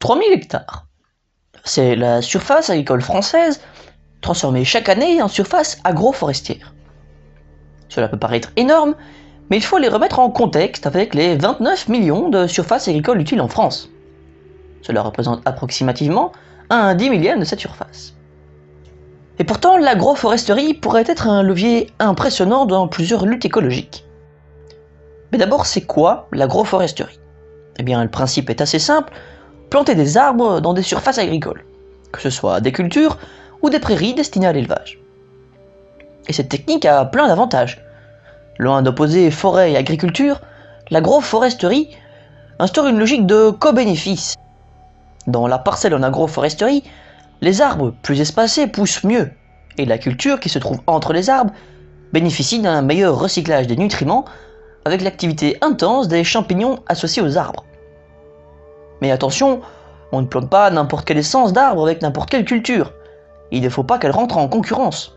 3000 hectares. C'est la surface agricole française transformée chaque année en surface agroforestière. Cela peut paraître énorme, mais il faut les remettre en contexte avec les 29 millions de surfaces agricoles utiles en France. Cela représente approximativement un 10 millième de cette surface. Et pourtant, l'agroforesterie pourrait être un levier impressionnant dans plusieurs luttes écologiques. Mais d'abord, c'est quoi l'agroforesterie? Eh bien, le principe est assez simple, planter des arbres dans des surfaces agricoles, que ce soit des cultures ou des prairies destinées à l'élevage. Et cette technique a plein d'avantages. Loin d'opposer forêt et agriculture, l'agroforesterie instaure une logique de co-bénéfice. Dans la parcelle en agroforesterie, les arbres plus espacés poussent mieux, et la culture qui se trouve entre les arbres bénéficie d'un meilleur recyclage des nutriments avec l'activité intense des champignons associés aux arbres. Mais attention, on ne plante pas n'importe quelle essence d'arbre avec n'importe quelle culture. Il ne faut pas qu'elle rentre en concurrence.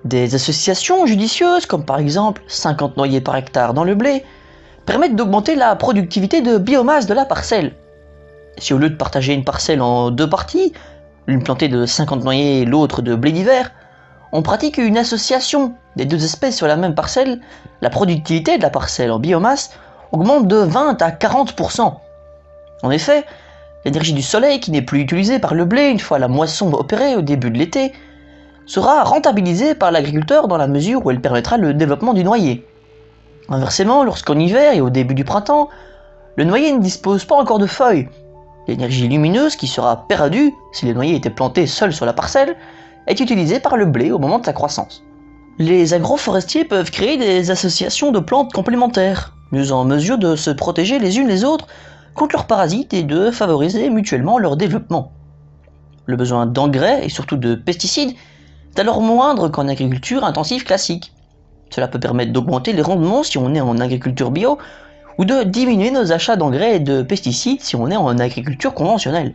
Des associations judicieuses, comme par exemple 50 noyers par hectare dans le blé, permettent d'augmenter la productivité de biomasse de la parcelle. Si au lieu de partager une parcelle en deux parties, l'une plantée de 50 noyers et l'autre de blé d'hiver, on pratique une association des deux espèces sur la même parcelle, la productivité de la parcelle en biomasse augmente de 20 à 40%. En effet, l'énergie du soleil qui n'est plus utilisée par le blé une fois la moisson opérée au début de l'été sera rentabilisée par l'agriculteur dans la mesure où elle permettra le développement du noyer. Inversement, lorsqu'en hiver et au début du printemps, le noyer ne dispose pas encore de feuilles, l'énergie lumineuse qui sera perdue si le noyer était planté seul sur la parcelle est utilisée par le blé au moment de sa croissance. Les agroforestiers peuvent créer des associations de plantes complémentaires, mieux en mesure de se protéger les unes les autres contre leurs parasites et de favoriser mutuellement leur développement. Le besoin d'engrais et surtout de pesticides est alors moindre qu'en agriculture intensive classique. Cela peut permettre d'augmenter les rendements si on est en agriculture bio ou de diminuer nos achats d'engrais et de pesticides si on est en agriculture conventionnelle.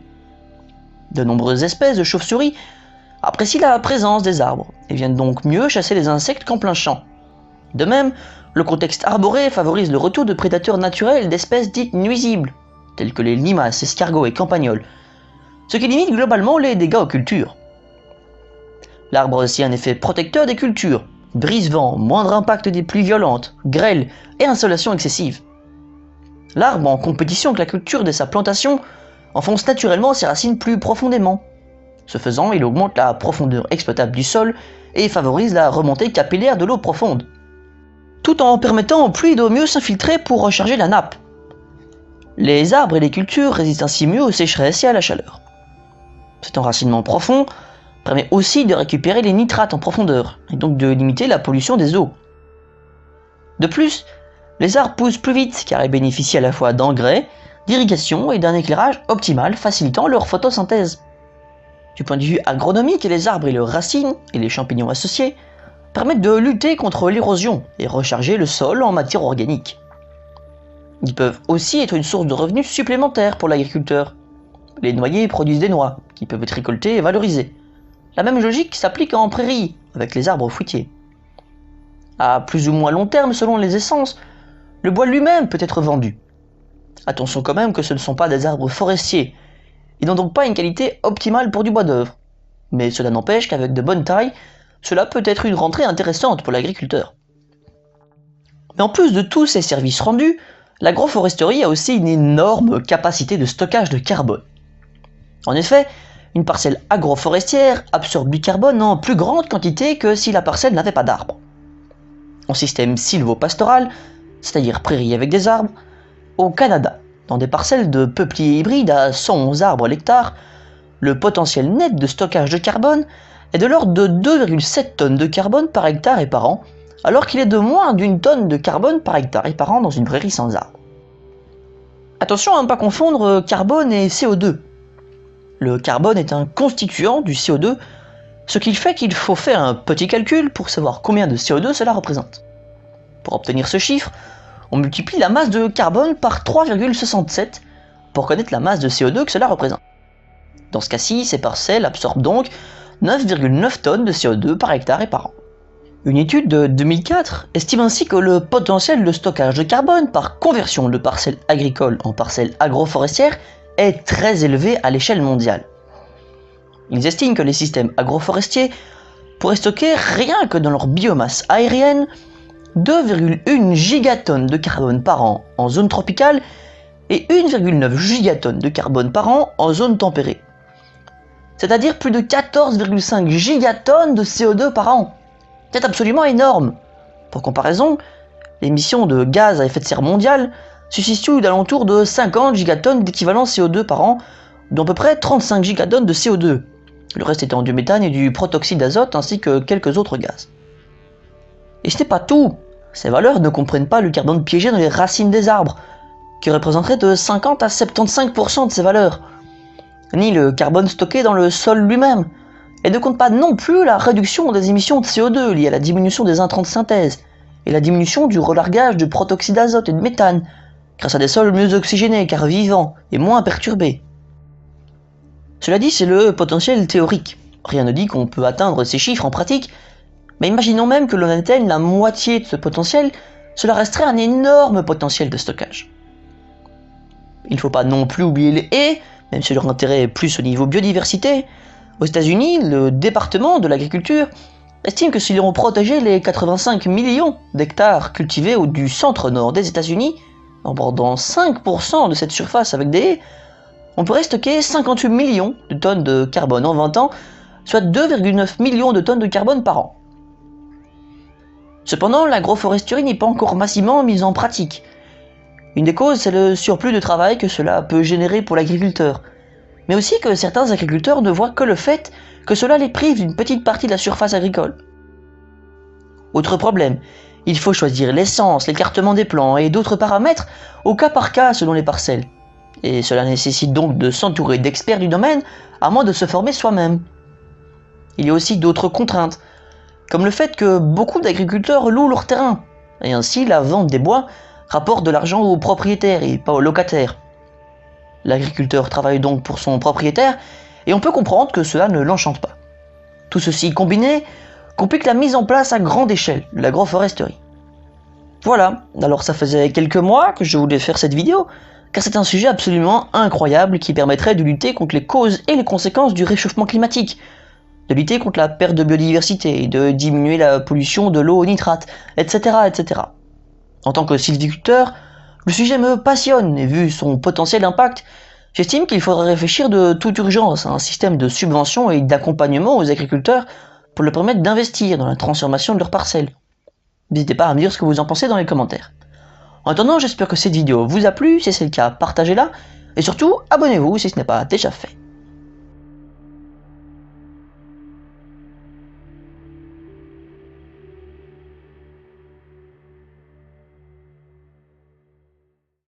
De nombreuses espèces de chauves-souris apprécient la présence des arbres et viennent donc mieux chasser les insectes qu'en plein champ. De même, le contexte arboré favorise le retour de prédateurs naturels d'espèces dites nuisibles, tels que les limaces, escargots et campagnols, ce qui limite globalement les dégâts aux cultures. L'arbre a aussi un effet protecteur des cultures, brise-vent, moindre impact des pluies violentes, grêle et insolation excessive. L'arbre, en compétition avec la culture dès sa plantation, enfonce naturellement ses racines plus profondément. Ce faisant, il augmente la profondeur exploitable du sol et favorise la remontée capillaire de l'eau profonde, tout en permettant aux pluies de mieux s'infiltrer pour recharger la nappe. Les arbres et les cultures résistent ainsi mieux aux sécheresses et à la chaleur. Cet enracinement profond permet aussi de récupérer les nitrates en profondeur, et donc de limiter la pollution des eaux. De plus, les arbres poussent plus vite car ils bénéficient à la fois d'engrais, d'irrigation et d'un éclairage optimal facilitant leur photosynthèse. Du point de vue agronomique, les arbres et leurs racines, et les champignons associés, permettent de lutter contre l'érosion et recharger le sol en matière organique. Ils peuvent aussi être une source de revenus supplémentaires pour l'agriculteur. Les noyers produisent des noix, qui peuvent être récoltées et valorisées. La même logique s'applique en prairie, avec les arbres fruitiers. À plus ou moins long terme, selon les essences, le bois lui-même peut être vendu. Attention quand même que ce ne sont pas des arbres forestiers, ils n'ont donc pas une qualité optimale pour du bois d'œuvre. Mais cela n'empêche qu'avec de bonnes tailles, cela peut être une rentrée intéressante pour l'agriculteur. Mais en plus de tous ces services rendus, l'agroforesterie a aussi une énorme capacité de stockage de carbone. En effet, une parcelle agroforestière absorbe du carbone en plus grande quantité que si la parcelle n'avait pas d'arbres. En système sylvo-pastoral, c'est-à-dire prairie avec des arbres, au Canada, dans des parcelles de peupliers hybrides à 111 arbres à l'hectare, le potentiel net de stockage de carbone est de l'ordre de 2,7 tonnes de carbone par hectare et par an, alors qu'il est de moins d'une tonne de carbone par hectare et par an dans une prairie sans arbres. Attention à ne pas confondre carbone et CO2. Le carbone est un constituant du CO2, ce qui fait qu'il faut faire un petit calcul pour savoir combien de CO2 cela représente. Pour obtenir ce chiffre, on multiplie la masse de carbone par 3,67 pour connaître la masse de CO2 que cela représente. Dans ce cas-ci, ces parcelles absorbent donc 9,9 tonnes de CO2 par hectare et par an. Une étude de 2004 estime ainsi que le potentiel de stockage de carbone par conversion de parcelles agricoles en parcelles agroforestières est très élevé à l'échelle mondiale. Ils estiment que les systèmes agroforestiers pourraient stocker rien que dans leur biomasse aérienne 2,1 gigatonnes de carbone par an en zone tropicale et 1,9 gigatonnes de carbone par an en zone tempérée. C'est-à-dire plus de 14,5 gigatonnes de CO2 par an. C'est absolument énorme. Pour comparaison, l'émission de gaz à effet de serre mondiale se situe d'alentour de 50 gigatonnes d'équivalent CO2 par an, dont à peu près 35 gigatonnes de CO2. Le reste étant du méthane et du protoxyde d'azote ainsi que quelques autres gaz. Et ce n'est pas tout. Ces valeurs ne comprennent pas le carbone piégé dans les racines des arbres, qui représenterait de 50 à 75% de ces valeurs, ni le carbone stocké dans le sol lui-même, et ne compte pas non plus la réduction des émissions de CO2 liées à la diminution des intrants de synthèse, et la diminution du relargage de protoxyde d'azote et de méthane, grâce à des sols mieux oxygénés car vivants et moins perturbés. Cela dit, c'est le potentiel théorique. Rien ne dit qu'on peut atteindre ces chiffres en pratique, mais imaginons même que l'on atteigne la moitié de ce potentiel, cela resterait un énorme potentiel de stockage. Il ne faut pas non plus oublier les haies, même si leur intérêt est plus au niveau biodiversité. Aux États-Unis, le département de l'agriculture estime que si l'on protégeait les 85 millions d'hectares cultivés du centre-nord des États-Unis, en bordant 5% de cette surface avec des haies, on pourrait stocker 58 millions de tonnes de carbone en 20 ans, soit 2,9 millions de tonnes de carbone par an. Cependant, l'agroforesterie n'est pas encore massivement mise en pratique. Une des causes, c'est le surplus de travail que cela peut générer pour l'agriculteur, mais aussi que certains agriculteurs ne voient que le fait que cela les prive d'une petite partie de la surface agricole. Autre problème, il faut choisir l'essence, l'écartement des plants et d'autres paramètres au cas par cas selon les parcelles. Et cela nécessite donc de s'entourer d'experts du domaine à moins de se former soi-même. Il y a aussi d'autres contraintes, comme le fait que beaucoup d'agriculteurs louent leur terrain, et ainsi la vente des bois rapporte de l'argent aux propriétaires et pas aux locataires. L'agriculteur travaille donc pour son propriétaire, et on peut comprendre que cela ne l'enchante pas. Tout ceci combiné complique la mise en place à grande échelle de l'agroforesterie. Voilà, alors ça faisait quelques mois que je voulais faire cette vidéo, car c'est un sujet absolument incroyable qui permettrait de lutter contre les causes et les conséquences du réchauffement climatique, de lutter contre la perte de biodiversité, de diminuer la pollution de l'eau aux nitrates, etc., etc. En tant que sylviculteur, le sujet me passionne et vu son potentiel impact, j'estime qu'il faudrait réfléchir de toute urgence à un système de subvention et d'accompagnement aux agriculteurs pour leur permettre d'investir dans la transformation de leurs parcelles. N'hésitez pas à me dire ce que vous en pensez dans les commentaires. En attendant, j'espère que cette vidéo vous a plu, si c'est le cas, partagez-la, et surtout, abonnez-vous si ce n'est pas déjà fait.